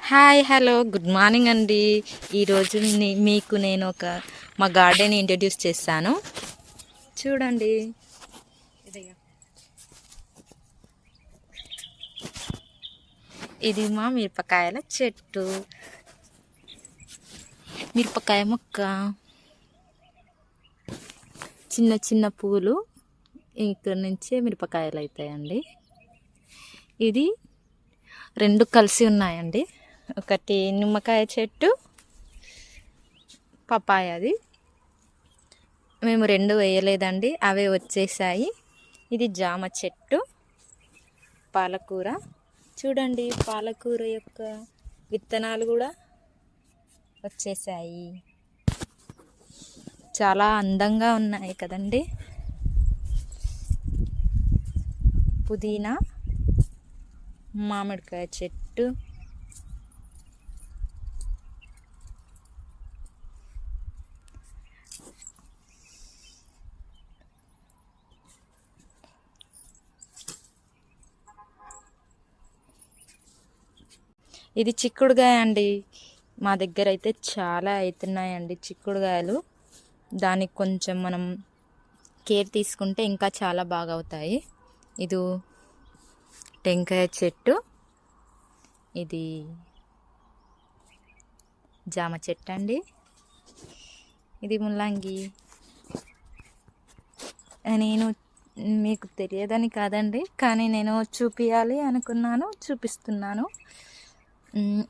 Hi hello good morning అండి. ఈరోజు మీకు నేను మా గార్డెన్ ఇంట్రడ్యూస్ చేస్తాను. చూడండి, ఇది మా మిరపకాయల చెట్టు, మిరపకాయ మొక్క, చిన్న చిన్న పూలు. ఇక్కడ నుంచే మిరపకాయలు అవుతాయండి. ఇది రెండు కలిసి ఉన్నాయండి. ఒకటి నిమ్మకాయ చెట్టు, పపాయది. మేము రెండు వేయలేదండి, అవే వచ్చేసాయి. ఇది జామ చెట్టు, పాలకూర. చూడండి, పాలకూర యొక్క విత్తనాలు కూడా వచ్చేసాయి. చాలా అందంగా ఉన్నాయి కదండి. పుదీనా, మామిడికాయ చెట్టు, ఇది చిక్కుడుగాయ అండి. మా దగ్గర అయితే చాలా అవుతున్నాయండి చిక్కుడుగాయలు. దానికి కొంచెం మనం కేర్ తీసుకుంటే ఇంకా చాలా బాగా అవుతాయి. ఇది టెంకాయ చెట్టు, ఇది జామ చెట్టు అండి. ఇది ముల్లంగి. నేను మీకు తెలియదని కాదండి, కానీ నేను చూపించాలి అనుకున్నాను, చూపిస్తున్నాను.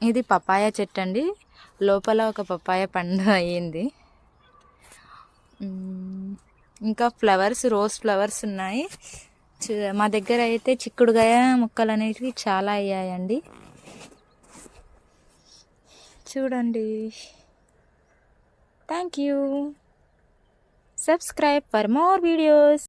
ఇది పపాయ చెట్టు అండి. లోపల ఒక పపాయ పండు అయ్యింది. ఇంకా ఫ్లవర్స్, రోజ్ ఫ్లవర్స్ ఉన్నాయి. మా దగ్గర అయితే చిక్కుడుగాయ మొక్కలు అనేటివి చాలా అయ్యాయండి. చూడండి. Thank you. Subscribe for more videos.